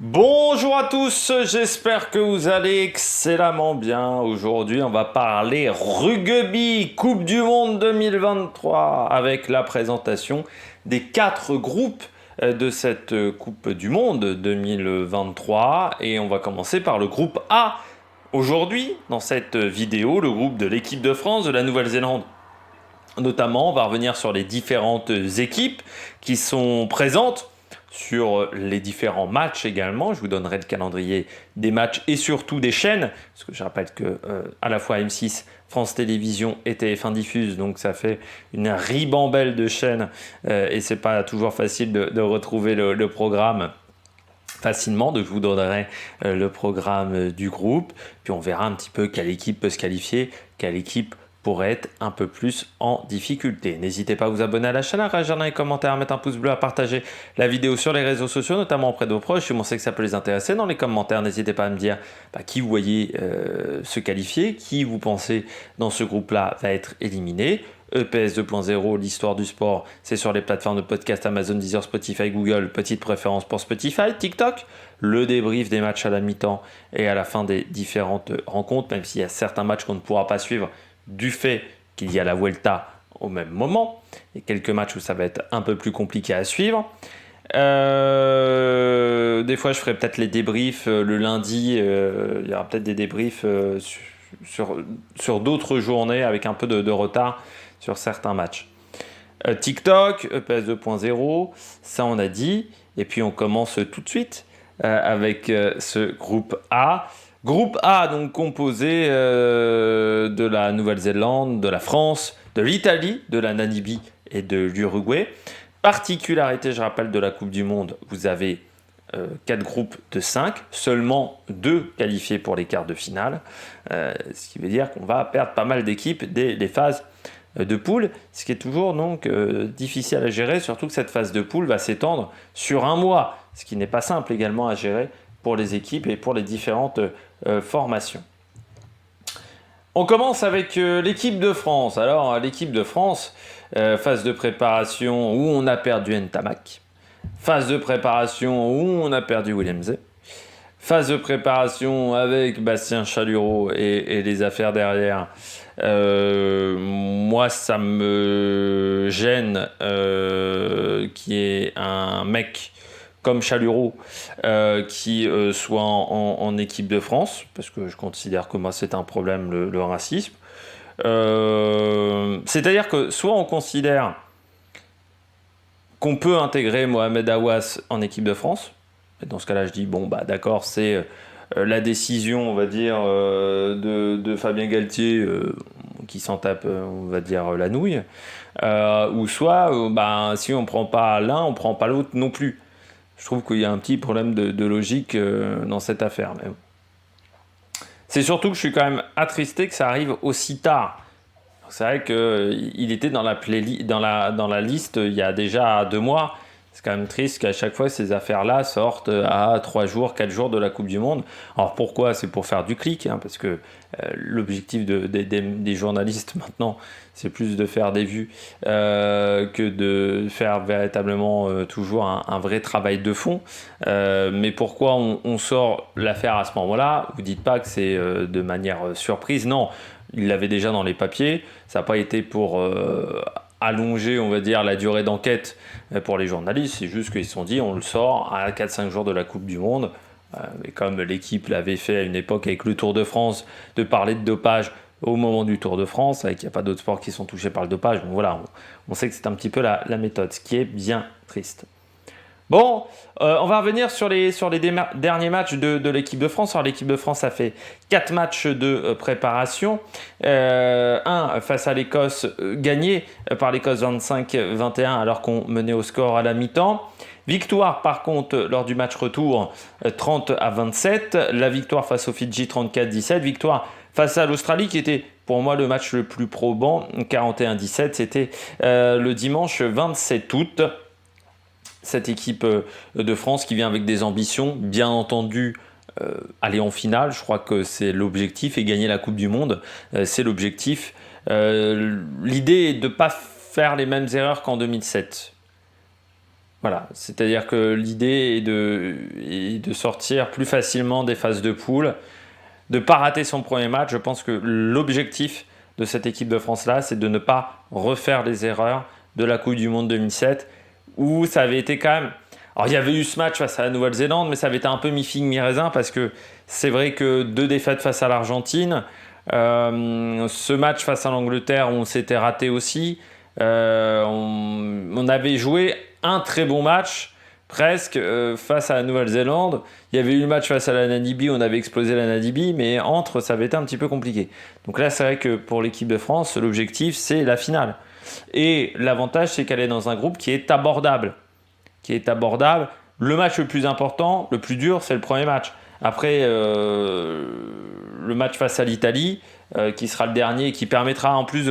Bonjour à tous, j'espère que vous allez excellemment bien. Aujourd'hui, on va parler rugby, Coupe du Monde 2023, avec la présentation des 4 groupes de cette Coupe du Monde 2023. Et on va commencer par le groupe A. Aujourd'hui, dans cette vidéo, le groupe de l'équipe de France de la Nouvelle-Zélande. Notamment, on va revenir sur les différentes équipes qui sont présentes sur les différents matchs également. Je vous donnerai le calendrier des matchs et surtout des chaînes, parce que je rappelle que à la fois M6, France Télévisions et TF1 diffusent, donc ça fait une ribambelle de chaînes et c'est pas toujours facile de retrouver le programme facilement. Donc je vous donnerai le programme du groupe, puis on verra un petit peu quelle équipe peut se qualifier, quelle équipe pourrait être un peu plus en difficulté. N'hésitez pas à vous abonner à la chaîne, à réagir dans les commentaires, à mettre un pouce bleu, à partager la vidéo sur les réseaux sociaux, notamment auprès de vos proches. Si vous pensez que ça peut les intéresser, dans les commentaires, n'hésitez pas à me dire qui vous voyez se qualifier, qui vous pensez dans ce groupe-là va être éliminé. EPS 2.0, l'histoire du sport, c'est sur les plateformes de podcast Amazon, Deezer, Spotify, Google. Petite préférence pour Spotify, TikTok, le débrief des matchs à la mi-temps et à la fin des différentes rencontres, même s'il y a certains matchs qu'on ne pourra pas suivre du fait qu'il y a la Vuelta au même moment, et quelques matchs où ça va être un peu plus compliqué à suivre. Des fois, je ferai peut-être les débriefs le lundi. Il y aura peut-être des débriefs sur d'autres journées avec un peu de retard sur certains matchs. TikTok, EPS 2.0, ça on a dit. Et puis on commence tout de suite avec ce groupe A. Groupe A, donc composé de la Nouvelle-Zélande, de la France, de l'Italie, de la Namibie et de l'Uruguay. Particularité, je rappelle, de la Coupe du Monde, vous avez 4 groupes de 5, seulement 2 qualifiés pour les quarts de finale, ce qui veut dire qu'on va perdre pas mal d'équipes dès les phases de poule, ce qui est toujours donc difficile à gérer, surtout que cette phase de poule va s'étendre sur un mois, ce qui n'est pas simple également à gérer pour les équipes et pour les différentes formations. On commence avec l'équipe de France. Alors l'équipe de France, phase de préparation où on a perdu Ntamak, phase de préparation où on a perdu William Zé, phase de préparation avec Bastien Chalureau et les affaires derrière. Moi, ça me gêne qu'il y ait un mec comme Chalureau qui soit en équipe de France, parce que je considère que moi c'est un problème le racisme. C'est-à-dire que soit on considère qu'on peut intégrer Mohamed Aouas en équipe de France, et dans ce cas-là je dis bon bah d'accord, c'est la décision on va dire de Fabien Galtier qui s'en tape on va dire la nouille, ou soit si on prend pas l'un on prend pas l'autre non plus. Je trouve qu'il y a un petit problème de logique dans cette affaire. Mais bon. C'est surtout que je suis quand même attristé que ça arrive aussi tard. C'est vrai qu'il était dans la liste il y a déjà 2 mois. C'est quand même triste qu'à chaque fois ces affaires-là sortent à 3 jours, 4 jours de la Coupe du Monde. Alors pourquoi ? C'est pour faire du clic, parce que l'objectif des journalistes maintenant, c'est plus de faire des vues que de faire véritablement toujours un vrai travail de fond. Mais pourquoi on sort l'affaire à ce moment-là ? Vous ne dites pas que c'est de manière surprise, non. Il l'avait déjà dans les papiers, ça n'a pas été pour allonger, on va dire, la durée d'enquête pour les journalistes, c'est juste qu'ils se sont dit on le sort à 4-5 jours de la Coupe du Monde, et comme l'équipe l'avait fait à une époque avec le Tour de France, de parler de dopage au moment du Tour de France, avec qu'il n'y a pas d'autres sports qui sont touchés par le dopage, donc voilà, on sait que c'est un petit peu la méthode, ce qui est bien triste. Bon, on va revenir sur les derniers matchs de l'équipe de France. Alors l'équipe de France a fait 4 matchs de préparation. Un face à l'Écosse, gagné par l'Écosse 25-21 alors qu'on menait au score à la mi-temps. Victoire par contre lors du match retour 30-27. La victoire face aux Fidji 34-17. Victoire face à l'Australie qui était pour moi le match le plus probant 41-17. C'était le dimanche 27 août. Cette équipe de France qui vient avec des ambitions, bien entendu, aller en finale, je crois que c'est l'objectif, et gagner la Coupe du Monde, c'est l'objectif. L'idée est de ne pas faire les mêmes erreurs qu'en 2007. Voilà, c'est-à-dire que l'idée est de sortir plus facilement des phases de poule, de ne pas rater son premier match. Je pense que l'objectif de cette équipe de France-là, c'est de ne pas refaire les erreurs de la Coupe du Monde 2007, où ça avait été quand même... Alors il y avait eu ce match face à la Nouvelle-Zélande, mais ça avait été un peu mi-figue, mi-raisin, parce que c'est vrai que 2 défaites face à l'Argentine, ce match face à l'Angleterre où on s'était raté aussi, on avait joué un très bon match presque face à la Nouvelle-Zélande. Il y avait eu le match face à la Namibie, on avait explosé la Namibie, mais entre, ça avait été un petit peu compliqué. Donc là, c'est vrai que pour l'équipe de France, l'objectif, c'est la finale. Et l'avantage, c'est qu'elle est dans un groupe qui est abordable. Le match le plus important, le plus dur, c'est le premier match. Après, le match face à l'Italie, qui sera le dernier et qui permettra en plus de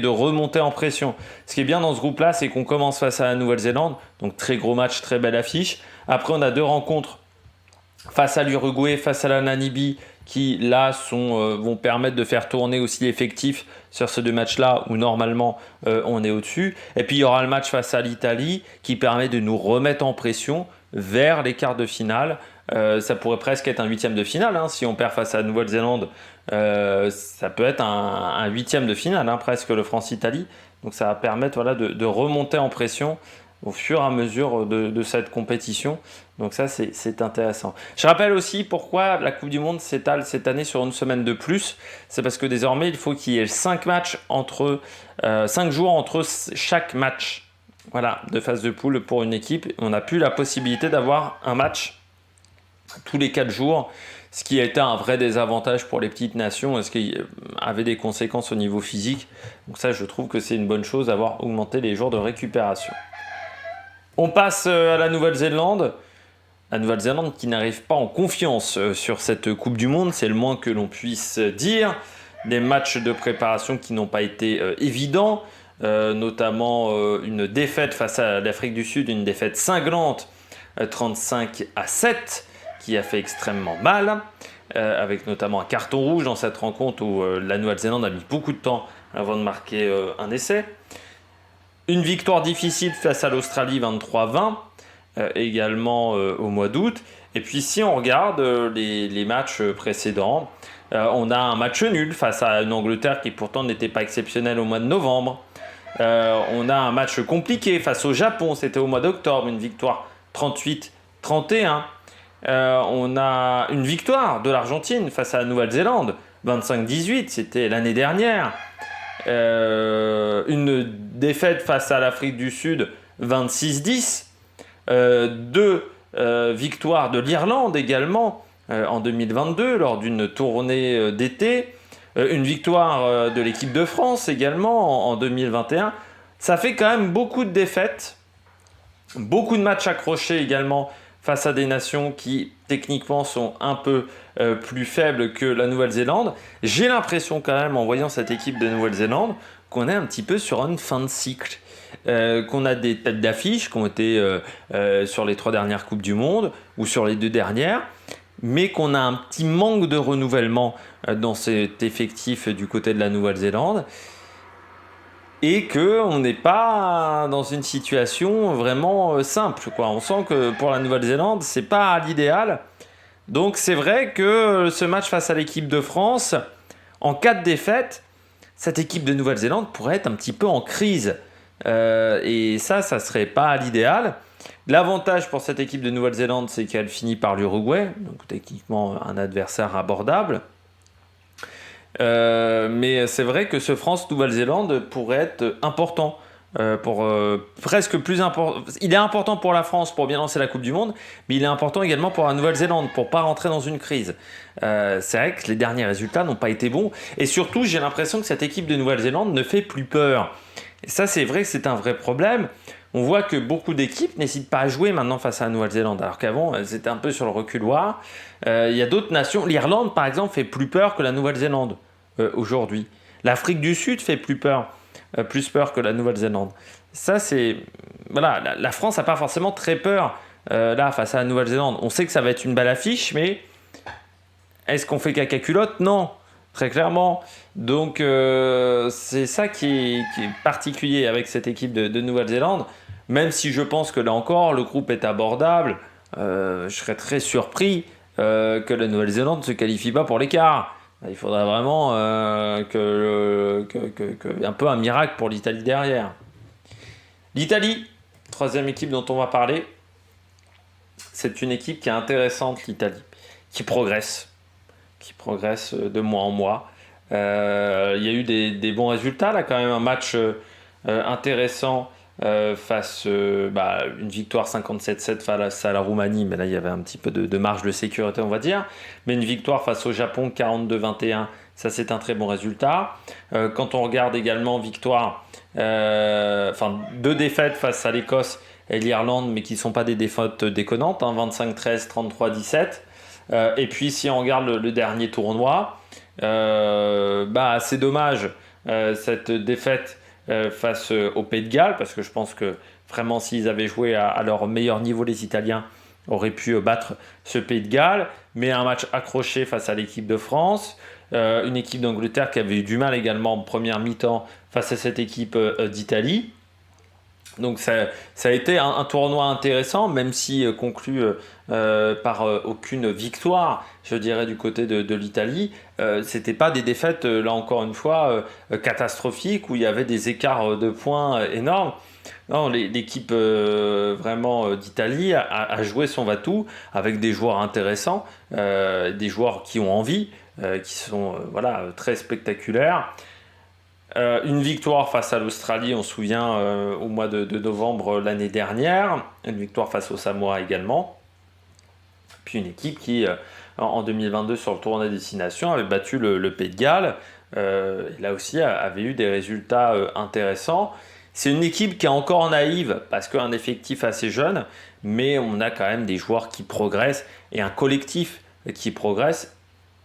remonter en pression. Ce qui est bien dans ce groupe-là, c'est qu'on commence face à la Nouvelle-Zélande, donc très gros match, très belle affiche. Après, on a 2 rencontres face à l'Uruguay, face à la Namibie, qui là vont permettre de faire tourner aussi l'effectif sur ces 2 matchs-là où normalement on est au-dessus. Et puis il y aura le match face à l'Italie qui permet de nous remettre en pression vers les quarts de finale. Ça pourrait presque être un 8e de finale, hein. Si on perd face à la Nouvelle-Zélande, ça peut être un 8e de finale, hein, presque le France-Italie. Donc ça va permettre de remonter en pression au fur et à mesure de cette compétition. Donc ça, c'est intéressant. Je rappelle aussi pourquoi la Coupe du Monde s'étale cette année sur une semaine de plus. C'est parce que désormais, il faut qu'il y ait 5 jours entre chaque match, voilà, de phase de poule pour une équipe. On n'a plus la possibilité d'avoir un match tous les 4 jours, ce qui a été un vrai désavantage pour les petites nations, ce qui avait des conséquences au niveau physique. Donc ça, je trouve que c'est une bonne chose d'avoir augmenté les jours de récupération. On passe à la Nouvelle-Zélande. La Nouvelle-Zélande qui n'arrive pas en confiance sur cette Coupe du Monde, c'est le moins que l'on puisse dire. Des matchs de préparation qui n'ont pas été évidents, notamment une défaite face à l'Afrique du Sud, une défaite cinglante, 35-7, qui a fait extrêmement mal, avec notamment un carton rouge dans cette rencontre où la Nouvelle-Zélande a mis beaucoup de temps avant de marquer un essai. Une victoire difficile face à l'Australie 23-20, également au mois d'août. Et puis si on regarde les matchs précédents, on a un match nul face à une Angleterre qui pourtant n'était pas exceptionnelle au mois de novembre. On a un match compliqué face au Japon, c'était au mois d'octobre, une victoire 38-31. On a une victoire de l'Argentine face à la Nouvelle-Zélande, 25-18, c'était l'année dernière. Une défaite face à l'Afrique du Sud, 26-10. 2 victoires de l'Irlande également en 2022 lors d'une tournée d'été. Une victoire de l'équipe de France également en 2021. Ça fait quand même beaucoup de défaites, beaucoup de matchs accrochés également face à des nations qui techniquement sont un peu plus faibles que la Nouvelle-Zélande. J'ai l'impression quand même en voyant cette équipe de Nouvelle-Zélande qu'on est un petit peu sur une fin de cycle. Qu'on a des têtes d'affiche qui ont été sur les 3 dernières Coupes du Monde ou sur les 2 dernières, mais qu'on a un petit manque de renouvellement dans cet effectif du côté de la Nouvelle-Zélande et qu'on n'est pas dans une situation vraiment simple, quoi. On sent que pour la Nouvelle-Zélande, c'est pas l'idéal. Donc c'est vrai que ce match face à l'équipe de France, en cas de défaite, cette équipe de Nouvelle-Zélande pourrait être un petit peu en crise. Et ça serait pas l'idéal. L'avantage pour cette équipe de Nouvelle-Zélande, c'est qu'elle finit par l'Uruguay, donc techniquement un adversaire abordable. Mais c'est vrai que ce France-Nouvelle-Zélande pourrait être important. Presque plus important. Il est important pour la France pour bien lancer la Coupe du Monde, mais il est important également pour la Nouvelle-Zélande pour pas rentrer dans une crise. C'est vrai que les derniers résultats n'ont pas été bons, et surtout j'ai l'impression que cette équipe de Nouvelle-Zélande ne fait plus peur. Et ça, c'est vrai que c'est un vrai problème. On voit que beaucoup d'équipes n'hésitent pas à jouer maintenant face à la Nouvelle-Zélande, alors qu'avant, elles étaient un peu sur le reculoir. Il y a d'autres nations. L'Irlande, par exemple, fait plus peur que la Nouvelle-Zélande aujourd'hui. L'Afrique du Sud fait plus peur que la Nouvelle-Zélande. Ça, c'est... Voilà, la France n'a pas forcément très peur là, face à la Nouvelle-Zélande. On sait que ça va être une belle affiche, mais est-ce qu'on fait caca culotte ? Non, très clairement. Donc, c'est ça qui est particulier avec cette équipe de Nouvelle-Zélande. Même si je pense que là encore, le groupe est abordable, je serais très surpris que la Nouvelle-Zélande ne se qualifie pas pour l'écart. Il faudrait vraiment un peu un miracle pour l'Italie derrière. L'Italie, troisième équipe dont on va parler, c'est une équipe qui est intéressante, l'Italie, qui progresse de mois en mois. Il y a eu des bons résultats, là quand même, un match intéressant face une victoire 57-7 face à la Roumanie, mais là il y avait un petit peu de marge de sécurité, on va dire, mais une victoire face au Japon 42-21, ça c'est un très bon résultat. Quand on regarde également deux défaites face à l'Écosse et l'Irlande, mais qui ne sont pas des défaites déconnantes, 25-13, 33-17. Et puis si on regarde le dernier tournoi, c'est dommage cette défaite face au Pays de Galles, parce que je pense que vraiment s'ils avaient joué à leur meilleur niveau, les Italiens auraient pu battre ce Pays de Galles, mais un match accroché face à l'équipe de France, une équipe d'Angleterre qui avait eu du mal également en première mi-temps face à cette équipe d'Italie. Donc ça a été un tournoi intéressant, même si conclu par aucune victoire, je dirais, du côté de l'Italie. C'était pas des défaites, là encore une fois, catastrophiques, où il y avait des écarts de points énormes. Non, l'équipe vraiment d'Italie a joué son va-tout avec des joueurs intéressants, des joueurs qui ont envie, qui sont très spectaculaires. Une victoire face à l'Australie, on se souvient, au mois de novembre l'année dernière. Une victoire face au Samoa également. Puis une équipe qui, en 2022, sur le tournoi Destination, avait battu le Pays de Galles. Et là aussi, avait eu des résultats intéressants. C'est une équipe qui est encore naïve, parce qu'un effectif assez jeune, mais on a quand même des joueurs qui progressent et un collectif qui progresse.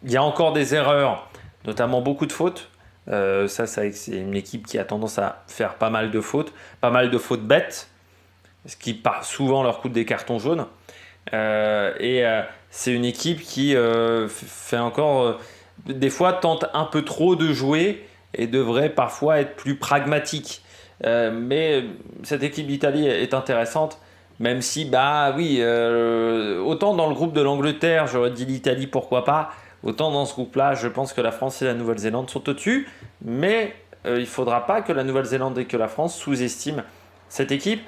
Il y a encore des erreurs, notamment beaucoup de fautes. C'est une équipe qui a tendance à faire pas mal de fautes bêtes, ce qui part souvent leur coûte des cartons jaunes. C'est une équipe qui fait encore, des fois, tente un peu trop de jouer et devrait parfois être plus pragmatique. Mais cette équipe d'Italie est intéressante, même si, autant dans le groupe de l'Angleterre, j'aurais dit l'Italie, pourquoi pas. Autant dans ce groupe-là, je pense que la France et la Nouvelle-Zélande sont au-dessus, mais il ne faudra pas que la Nouvelle-Zélande et que la France sous-estiment cette équipe.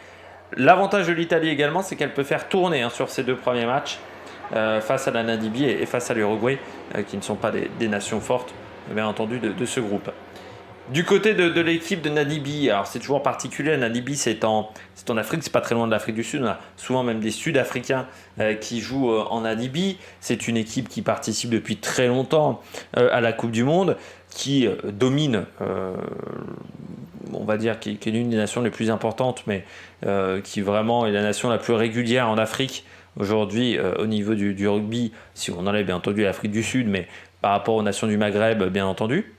L'avantage de l'Italie également, c'est qu'elle peut faire tourner sur ces deux premiers matchs face à la Namibie et face à l'Uruguay, qui ne sont pas des nations fortes, bien entendu, de ce groupe. Du côté de l'équipe de Namibie, alors c'est toujours particulier, la Namibie c'est en Afrique, c'est pas très loin de l'Afrique du Sud, on a souvent même des Sud-Africains qui jouent en Namibie. C'est une équipe qui participe depuis très longtemps à la Coupe du Monde, qui domine, on va dire, qui est l'une des nations les plus importantes, mais qui vraiment est la nation la plus régulière en Afrique aujourd'hui au niveau du rugby, si on enlève bien entendu l'Afrique du Sud, mais par rapport aux nations du Maghreb, bien entendu.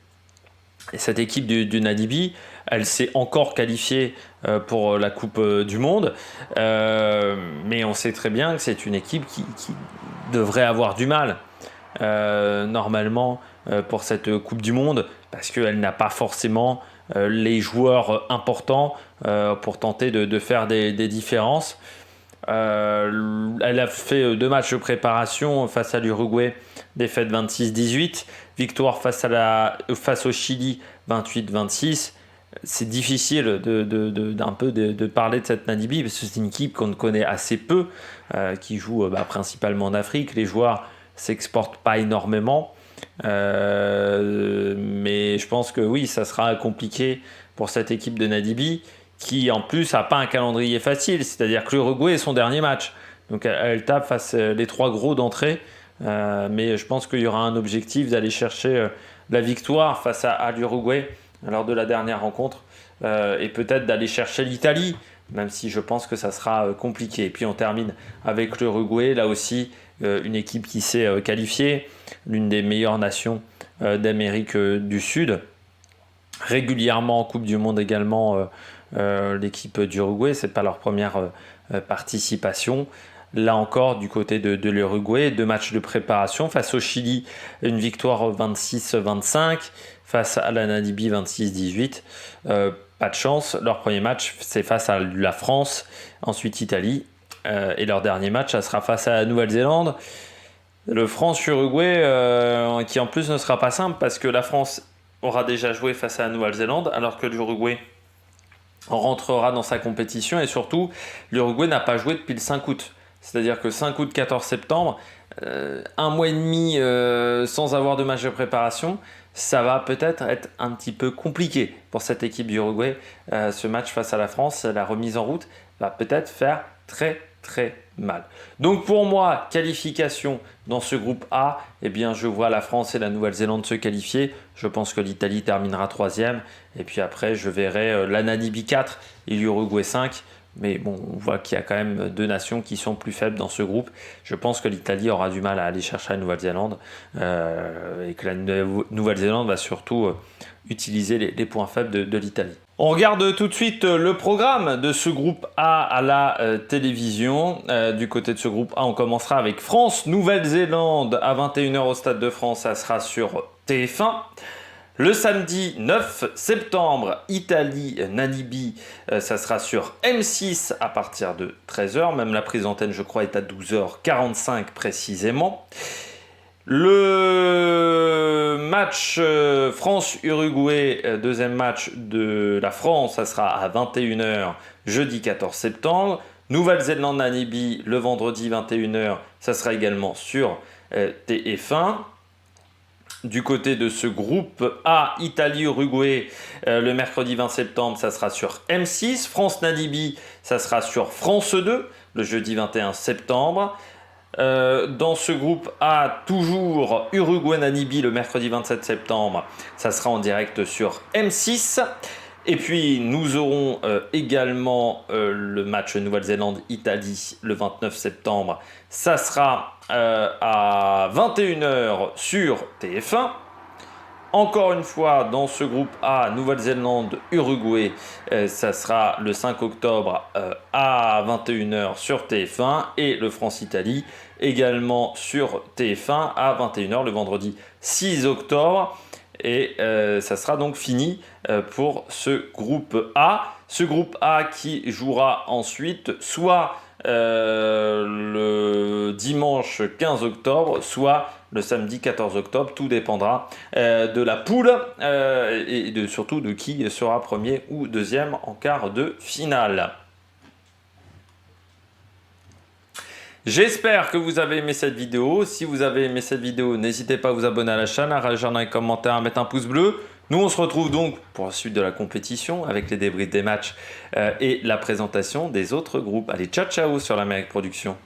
Et cette équipe du Namibie, elle s'est encore qualifiée pour la Coupe du Monde, mais on sait très bien que c'est une équipe qui devrait avoir du mal normalement pour cette Coupe du Monde, parce qu'elle n'a pas forcément les joueurs importants pour tenter de faire des différences. Elle a fait 2 matchs de préparation face à l'Uruguay, défaite 26-18, victoire face au Chili 28-26. C'est difficile de parler de cette Namibie, parce que c'est une équipe qu'on connaît assez peu, qui joue principalement en Afrique. Les joueurs s'exportent pas énormément, mais je pense que oui, ça sera compliqué pour cette équipe de Namibie, qui en plus n'a pas un calendrier facile, c'est-à-dire que l'Uruguay est son dernier match. Donc elle tape face les 3 gros d'entrée, mais je pense qu'il y aura un objectif d'aller chercher la victoire face à l'Uruguay lors de la dernière rencontre, et peut-être d'aller chercher l'Italie, même si je pense que ça sera compliqué. Et puis on termine avec l'Uruguay, là aussi une équipe qui s'est qualifiée, l'une des meilleures nations d'Amérique du Sud, régulièrement en Coupe du Monde également. L'équipe d'Uruguay, c'est pas leur première participation. Là encore, du côté de l'Uruguay, 2 matchs de préparation face au Chili, une victoire 26-25, face à la Namibie 26-18. pas de chance. Leur premier match, c'est face à la France, ensuite Italie. Et leur dernier match, ça sera face à la Nouvelle-Zélande. Le France-Uruguay, qui en plus ne sera pas simple parce que la France aura déjà joué face à la Nouvelle-Zélande, alors que l'Uruguay rentrera dans sa compétition. Et surtout, l'Uruguay n'a pas joué depuis le 5 août. C'est-à-dire que 5 août, 14 septembre, un mois et demi sans avoir de match de préparation, ça va peut-être être un petit peu compliqué pour cette équipe d'Uruguay. Ce match face à la France, la remise en route va peut-être faire très très mal. Donc pour moi, qualification dans ce groupe A, eh bien je vois la France et la Nouvelle-Zélande se qualifier. Je pense que l'Italie terminera 3e. Et puis après, je verrai la Namibie 4 et l'Uruguay 5. Mais bon, on voit qu'il y a quand même 2 nations qui sont plus faibles dans ce groupe. Je pense que l'Italie aura du mal à aller chercher la Nouvelle-Zélande et que la Nouvelle-Zélande va surtout utiliser les points faibles de l'Italie. On regarde tout de suite le programme de ce groupe A à la télévision. Du côté de ce groupe A, on commencera avec France-Nouvelle-Zélande à 21h au Stade de France. Ça sera sur TF1. Le samedi 9 septembre, Italie-Namibie, ça sera sur M6 à partir de 13h. Même la prise d'antenne, je crois, est à 12h45 précisément. Le match France-Uruguay, deuxième match de la France, ça sera à 21h jeudi 14 septembre. Nouvelle-Zélande-Namibie, le vendredi 21h, ça sera également sur TF1. Du côté de ce groupe A, Italie-Uruguay, le mercredi 20 septembre, ça sera sur M6. France-Namibie, ça sera sur France 2, le jeudi 21 septembre. Dans ce groupe A, toujours Uruguay-Namibie, le mercredi 27 septembre, ça sera en direct sur M6. Et puis nous aurons également le match Nouvelle-Zélande-Italie le 29 septembre. Ça sera à 21h sur TF1. Encore une fois, dans ce groupe A, Nouvelle-Zélande-Uruguay, ça sera le 5 octobre à 21h sur TF1. Et le France-Italie également sur TF1 à 21h le vendredi 6 octobre. Et ça sera donc fini pour ce groupe A. Ce groupe A qui jouera ensuite soit le dimanche 15 octobre, soit le samedi 14 octobre. Tout dépendra de la poule et surtout de qui sera premier ou deuxième en quart de finale. J'espère que vous avez aimé cette vidéo. Si vous avez aimé cette vidéo, n'hésitez pas à vous abonner à la chaîne, à réagir dans les commentaires, à mettre un pouce bleu. Nous, on se retrouve donc pour la suite de la compétition avec les débriefs des matchs et la présentation des autres groupes. Allez, ciao ciao sur l'Amérique Production.